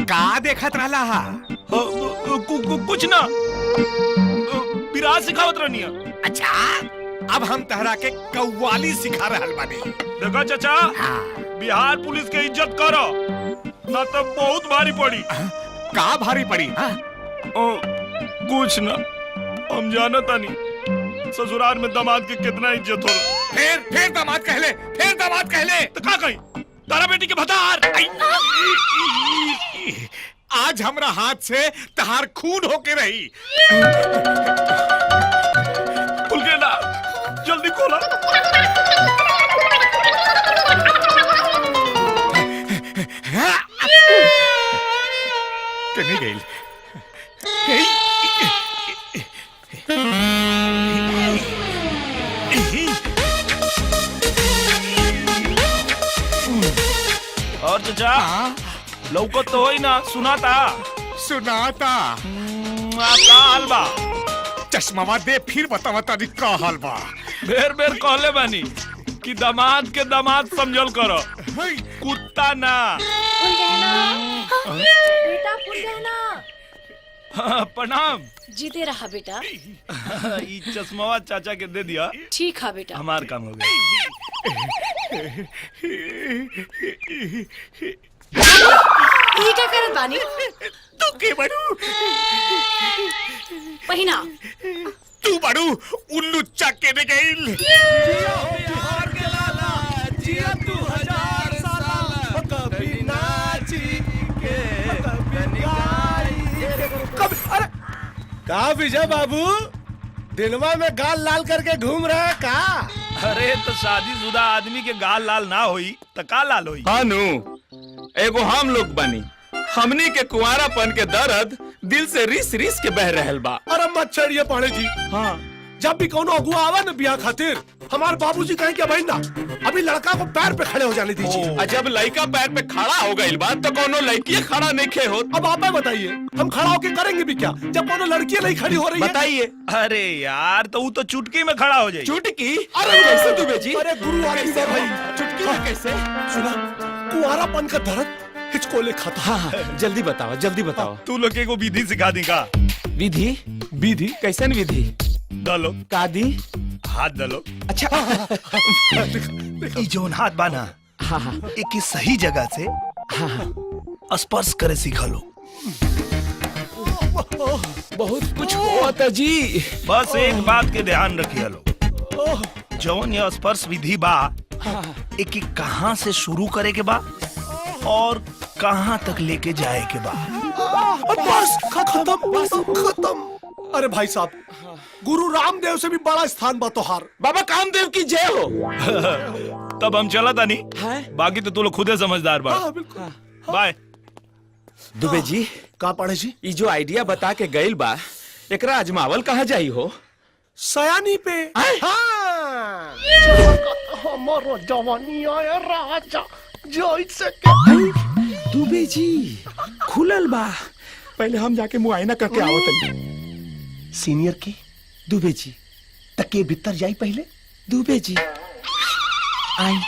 का देखत रहला हा? कुछ ना, विराज सिखावत रहनी। अच्छा, अब हम तहरा के कव्वाली सिखा रहल बानी। देखा चाचा, बिहार पुलिस के इज्जत करो, ना तो बहुत भारी पड़ी। का भारी पड़ी? कुछ ना, हम जानता नहीं ससुराल में दामाद की कितना इज्जत हो। फिर दामाद कहले, फिर दामाद कहले तो का कही? तारा बेटी के भतार। आज हमरा हाथ से तहार खून होके रही। खुल के ना, जल्दी खोला। कहीं गई? और चाचा, लौकत तो होई ना, सुनाता का हाल बा? चश्मा दे, फिर बतावा तारी का हाल बा। बेर बेर कहले बानी कि दामाद के दामाद समझल करो, कुत्ता ना। बेटा फुलगहना। हाँ, प्रणाम। जीते रहा बेटा। ई चश्मा चाचा के दे दिया। ठीक है बेटा, हमार काम हो गया। ये क्या करत बानी? तू के बड़ू? पहिना। तू बड़ू उल्लू चक्के दे गई। बिहार के लाला, जिया तू 1000 साला, कभी नाची के अरे का विजय बाबू, दिनवा में गाल लाल करके घूम रहा है का? अरे तो शादीशुदा आदमी के गाल लाल ना होई तो का लाल होई? हानू, एगो हम लोग बनी, हमनी के कुंवारापन के दर्द दिल से रिस रिस के बह रहल बा। अरे मत छेड़िए पाड़े जी। हाँ, जब भी कोनो अगुआ आवा न बियाह खातिर, हमारे बाबूजी कहें क्या भाई ना, अभी लड़का को पैर पे खड़े हो जाने दीजिए। जब लड़का पैर पे खड़ा हो गई बात तो कोनो लड़की खड़ा नहीं खे हो। अब आप बताइए, हम खड़ा होके करेंगे भी क्या जब कोनो लड़की नहीं खड़ी हो रही है? बताइए। अरे यार, तो वो तो चुटकी में खड़ा हो जाए। चुटकी? अरे कैसे दुबे जी? अरे गुरु वाले से भाई, चुटकी में कैसे? सुना, कुंवारापन का दर्द हिचकोले खाता। हाँ, जल्दी बताओ, जल्दी बताओ। तू लोग को विधि सिखा दी का? विधि? विधि कैसन विधि? दलो का दी? हाथ दलो। अच्छा। ई जोन हाथ बाना, हाँ हाँ एक सही जगह से स्पर्श करे सीखा लो। बहुत कुछ हुआ था जी। बस एक बात के ध्यान रखिए लो, जौन ये स्पर्श विधि बा, एक कहाँ से शुरू करे के बा और कहाँ तक लेके जाए के बा। बस खत्म। अरे भाई साहब, गुरु रामदेव से भी बड़ा स्थान बा तोहार। बाबा कामदेव की जय हो। तब हम चला था नहीं, है? बाकी तो तू लोग खुदे समझदार बा। बाय। दुबे जी, का पढ़े जी? ये जो आइडिया बता के गइल बा, एकरा अजमावल कहाँ जाई हो? सयानी पे। हाँ। हमारो जवानी आया राजा जैसे दुबे जी, खुलल बा, पहले हम जाके मुआयना करके आवत। सीनियर की दुबे जी, तके भीतर जाई पहले। दुबे जी, आई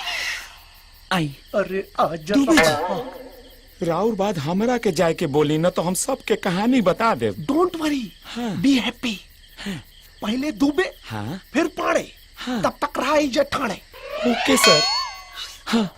आई। अरे आजा दुबे जी, राउर बाद हमरा के जाए के बोली ना तो हम सबके कहानी बता दे। Don't worry, be happy. पहले दुबे, हाँ फिर पाड़े, हाँ। तब तक रहा ठाणे। ओके सर। हाँ।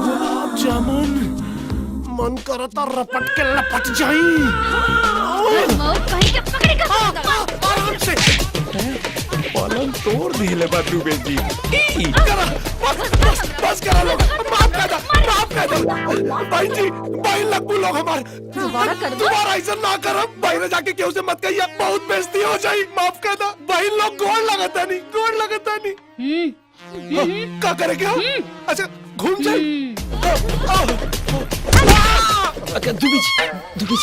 गुलाब जामुन मन करता रपट के लपट जाई। आराम से पलंग तोड़ दिले बा दुबे जी। बस करा लोग, माफ कर दो भाई जी। भाई लग्गू लोग हमारे दोबारा ऐसा ना करो। भाई जाके केहू से मत कहिए, बहुत बेइज्जती हो जाए। माफ कर दो भाई लोग, गोड़ लगता नहीं। का करेंगे हम? अच्छा घूम जाए। दुबे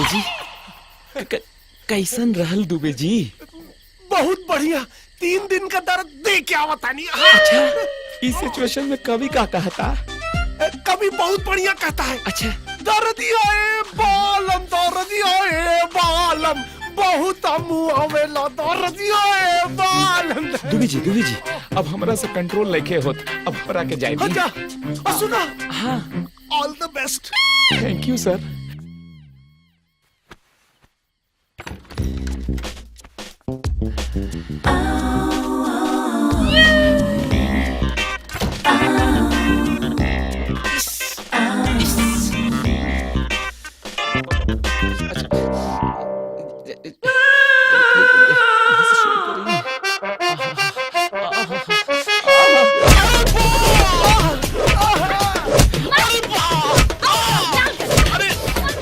जी कैसन रहल दुबे जी? बहुत बढ़िया। 3 दिन का दर्द दे क्या बतानी। अच्छा, इस सिचुएशन में कवि का कहता? कभी बहुत बढ़िया कहता है। अच्छा, दर्दिया ए बालम, दर्दिया ए बालम, बहुत मुआवेला दर्दिया ए बालम। दुबे जी अब हमरा से कंट्रोल लेके होत, अब हमरा के जाए दी। अच्छा, सुना। हाँ, all the best. Thank you sir.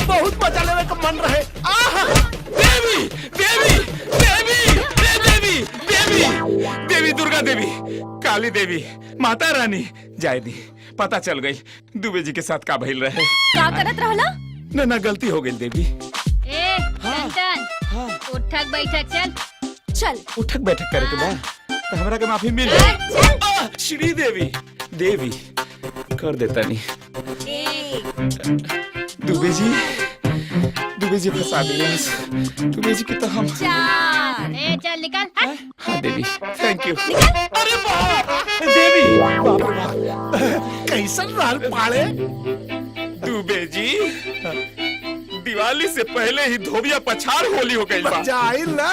बहुत मजा लेने का मन रहे। देवी दुर्गा देवी, काली देवी, माता रानी, जाए दी। पता चल गई दुबे जी के साथ का भइल रहे। का करत रहला? ना गलती हो गई देवी। ए टन उठक बैठक चल चल उठक बैठक करे के बाद तो हमरा के माफी मिल चल। श्री देवी देवी कर देता नहीं। दुबे जी फंसा दिलस। दुबे जी की तो हम चल निकल हट। हाँ देवी, थैंक यू। अरे बाप देवी, बाप रे बाप, कैसन रहल पाड़े। दुबे जी दिवाली से पहले ही धोबिया पछाड़ होली हो गई बा। जाइल ना।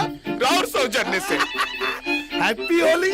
और सौजन्य से हैप्पी होली।